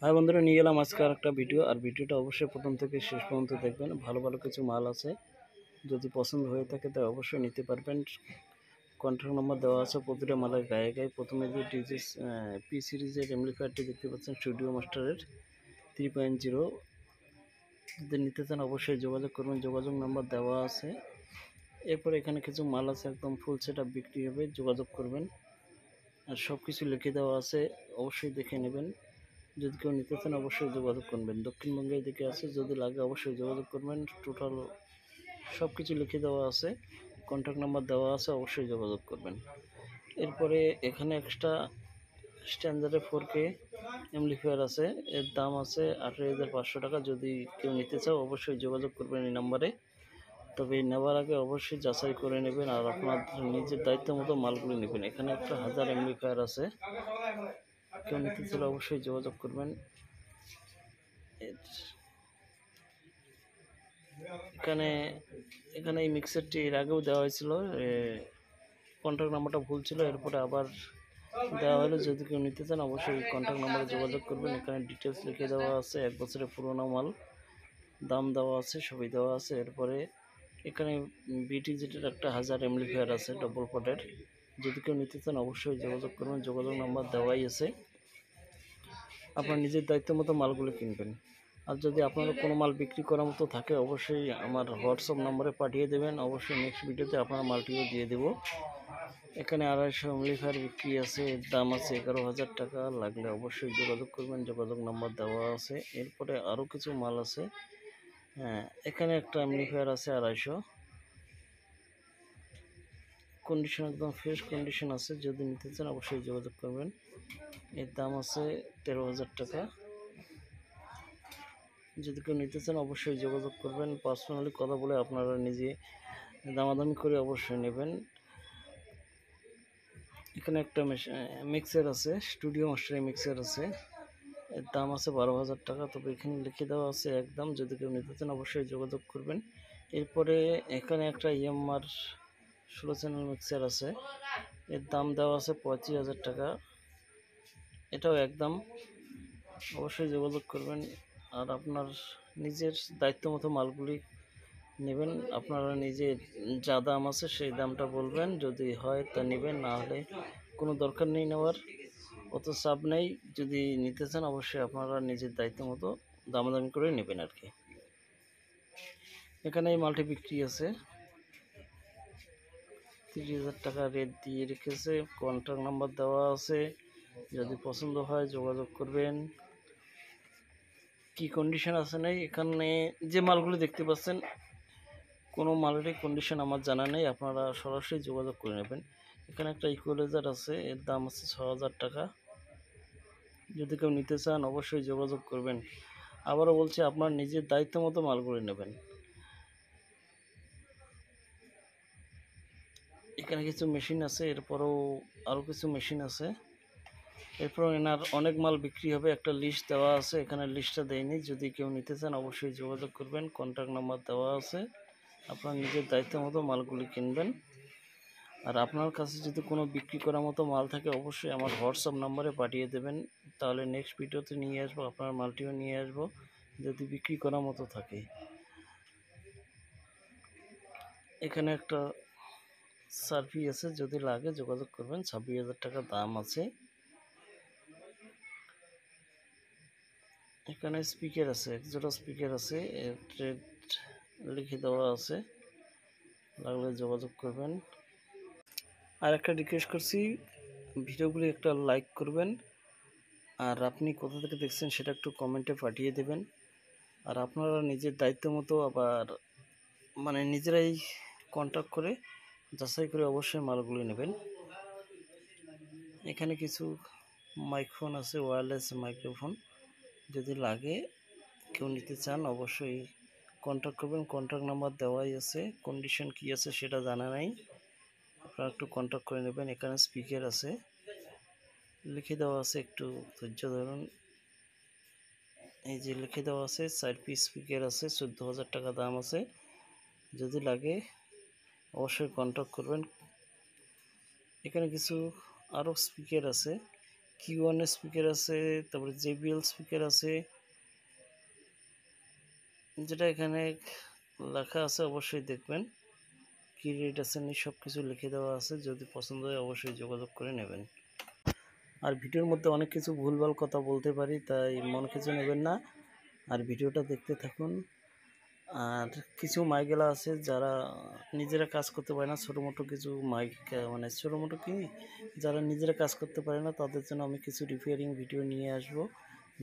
High বন্ধুরা, নিয়ে গেলাম আজকে আর একটা ভিডিও। আর ভিডিওটা অবশ্যই প্রথম থেকে শেষ পর্যন্ত দেখবেন। ভালো ভালো কিছু মাল আছে, যদি পছন্দ হয়ে থাকে তাই অবশ্যই নিতে পারবেন। কন্ট্যাক্ট নাম্বার দেওয়া আছে প্রতিটা মালের গায়ে গায়ে। প্রথমে যে ডিজি পি সিরিজের এমপ্লিফায়ারটি দেখতে পাচ্ছেন স্টুডিও মাস্টারের 3.0, যদি নিতে চান অবশ্যই যোগাযোগ করবেন, যোগাযোগ নাম্বার দেওয়া আছে। এরপর এখানে কিছু মাল আছে একদম ফুল সেট আপ বিক্রি হবে, যোগাযোগ করবেন। আর সব কিছু লিখে দেওয়া আছে, অবশ্যই দেখে নেবেন। যদি কেউ নিতে চান অবশ্যই যোগাযোগ করবেন। দক্ষিণবঙ্গের দিকে আছে, যদি লাগে অবশ্যই যোগাযোগ করবেন। টোটাল সব কিছু লিখে দেওয়া আছে, কন্ট্যাক্ট নাম্বার দেওয়া আছে, অবশ্যই যোগাযোগ করবেন। এরপরে এখানে এক্সট্রা স্ট্যান্ডার্ডে 4K এমপ্লিফায়ার আছে, এর দাম আছে 18,500 টাকা। যদি কেউ নিতে চাও অবশ্যই যোগাযোগ করবেন এই নাম্বারে। তবে নেওয়ার আগে অবশ্যই যাচাই করে নেবেন আর আপনার নিজের দায়িত্ব মতো মালগুলি নেবেন। এখানে একটা 1000 এমপ্লিফায়ার আছে, কেউ নিতে চাইলে অবশ্যই যোগাযোগ করবেন। এখানে এখানে এই মিক্সারটি এর আগেও দেওয়া হয়েছিল, কন্ট্যাক্ট নাম্বারটা ভুল ছিল, এরপরে আবার দেওয়া হলো। যদি কেউ নিতে চান অবশ্যই কন্ট্যাক্ট নাম্বারে যোগাযোগ করবেন। এখানে ডিটেলস লিখে দেওয়া আছে, 1 বছরের পুরোনো মাল, দাম দেওয়া আছে, সবই দেওয়া আছে। এরপরে এখানে বিটিজিটের একটা 1000 এমপ্লিফায়ার আছে ডবল পটের, যদি কেউ নিতে চান অবশ্যই যোগাযোগ করবেন, যোগাযোগ নাম্বার দেওয়াই আছে। আপনার নিজের দায়িত্ব মতো মালগুলো কিনবেন। আর যদি আপনার কোনো মাল বিক্রি করার মতো থাকে অবশ্যই আমার হোয়াটসঅ্যাপ নম্বরে পাঠিয়ে দেবেন, অবশ্যই নেক্সট ভিডিওতে আপনার মালটিও দিয়ে দেবো। এখানে 250 এমপ্লিফায়ার বিক্রি আছে, এর দাম আছে 11,000 টাকা। লাগলে অবশ্যই যোগাযোগ করবেন, যোগাযোগ নাম্বার দেওয়া আছে। এরপরে আরও কিছু মাল আছে। হ্যাঁ, এখানে একটা এমপ্লিফায়ার আছে 250, কন্ডিশন একদম ফ্রেশ কন্ডিশন আছে। যদি নিতে চান অবশ্যই যোগাযোগ করবেন, এর দাম আছে 13,000 টাকা। যদি কেউ নিতে চান অবশ্যই যোগাযোগ করবেন, পার্সোনালি কথা বলে আপনারা নিজে দামাদামি করে অবশ্যই নেবেন। এখানে একটা মিক্সার আছে, স্টুডিও মাস্টারের মিক্সার আছে, এর দাম আছে 12,000 টাকা। তবে এখানে লিখে দেওয়া আছে একদম, যদি কেউ নিতে চান অবশ্যই যোগাযোগ করবেন। এরপরে এখানে একটা EMR 16 চ্যানেল মিক্সার আছে, এর দাম দেওয়া আছে 35,000 টাকা, এটাও একদম, অবশ্যই যোগাযোগ করবেন। আর আপনার নিজের দায়িত্ব মতো মালগুলি নেবেন। আপনারা নিজে যা দাম আছে সেই দামটা বলবেন, যদি হয় তা নেবেন, না হলে কোনো দরকার নেই নেওয়ার, অত চাপ নেই। যদি নিতে চান অবশ্যই আপনারা নিজের দায়িত্ব মতো দামাদামি করে নেবেন আর কি। এখানে এই মালটি বিক্রি আছে, 30,000 টাকা রেট দিয়ে রেখেছে, কন্ট্যাক্ট নাম্বার দেওয়া আছে, যদি পছন্দ হয় যোগাযোগ করবেন। কি কন্ডিশন আছে নেই, এখানে যে মালগুলি দেখতে পাচ্ছেন কোনো মালেরই কন্ডিশন আমার জানা নেই, আপনারা সরাসরি যোগাযোগ করে নেবেন। এখানে একটা ইকুয়ালাইজার আছে, এর দাম আছে 6,000 টাকা। যদি কেউ নিতে চান অবশ্যই যোগাযোগ করবেন। আবারও বলছি, আপনার নিজের দায়িত্ব মতো মালগুলি নেবেন। এখানে কিছু মেশিন আছে, এরপরেও আরও কিছু মেশিন আছে। এরপর এনার অনেক মাল বিক্রি হবে, একটা লিস্ট দেওয়া আছে, এখানে লিস্টটা দেয়নি। যদি কেউ নিতে চান অবশ্যই যোগাযোগ করবেন, কন্ট্যাক্ট নাম্বার দেওয়া আছে। আপনার নিজের দায়িত্ব মতো মালগুলি কিনবেন। আর আপনার কাছে যদি কোনো বিক্রি করার মতো মাল থাকে অবশ্যই আমার হোয়াটসঅ্যাপ নাম্বারে পাঠিয়ে দেবেন, তাহলে নেক্সট ভিডিওতে নিয়ে আসবো, আপনার মালটিও নিয়ে আসবো যদি বিক্রি করার মতো থাকে। এখানে একটা সার্ভি আছে, যদি লাগে যোগাযোগ করবেন, 26,000 টাকা দাম আছে। এখানে স্পিকার আছে, একজোড়া স্পিকার আছে, এর রেট লিখে দেওয়া আছে, লাগলে যোগাযোগ করবেন। আর একটা রিকোয়েস্ট করছি, ভিডিওগুলি একটা লাইক করবেন, আর আপনি কোথা থেকে দেখছেন সেটা একটু কমেন্টে পাঠিয়ে দেবেন। আর আপনারা নিজের দায়িত্ব মতো আবার নিজেরাই কন্ট্যাক্ট করে যাচাই করে অবশ্যই মালগুলি নেবেন। এখানে কিছু মাইক্রোফোন আছে, ওয়্যারলেস মাইক্রোফোন, যদি লাগে কেউ নিতে চান অবশ্যই কন্ট্যাক্ট করবেন, কন্ট্যাক্ট নাম্বার দেওয়াই আছে। কন্ডিশন কি আছে সেটা জানা নাই, আপনারা একটু কন্ট্যাক্ট করে নেবেন। এখানে স্পিকার আছে, লিখে দেওয়া আছে, একটু ধৈর্য ধরুন। এই যে লিখে দেওয়া আছে, 4 পিস স্পিকার আছে, 14,000 টাকা দাম আছে। যদি লাগে অবশ্যই কন্ট্যাক্ট করবেন। এখানে কিছু আরও স্পিকার আছে, কিউ1 স্পিকার আছে, তারপরে JBL স্পিকার আছে, যেটা এখানে লেখা আছে অবশ্যই দেখবেন, কি রেট আছে সব কিছু লিখে দেওয়া আছে। যদি পছন্দ হয় অবশ্যই যোগাযোগ করে নেবেন। আর ভিডিওর মধ্যে অনেক কিছু ভুলভাল কথা বলতে পারি, তাই মনে কিছু নেবেন না, আর ভিডিওটা দেখতে থাকুন। আর কিছু মাইকগুলা আছে যারা নিজেরা কাজ করতে পারে না, ছোটো মোটো কিছু মাইক, মানে ছোটো মোটো কি যারা নিজেরা কাজ করতে পারে না, তাদের জন্য আমি কিছু রিপেয়ারিং ভিডিও নিয়ে আসব,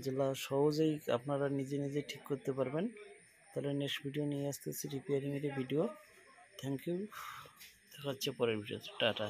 যেগুলো সহজেই আপনারা নিজে নিজে ঠিক করতে পারবেন। তাহলে নেক্সট ভিডিও নিয়ে আসতেছি রিপেয়ারিংয়ের ভিডিও। থ্যাংক ইউ, দেখা হচ্ছে পরের ভিডিওতে। টাটা।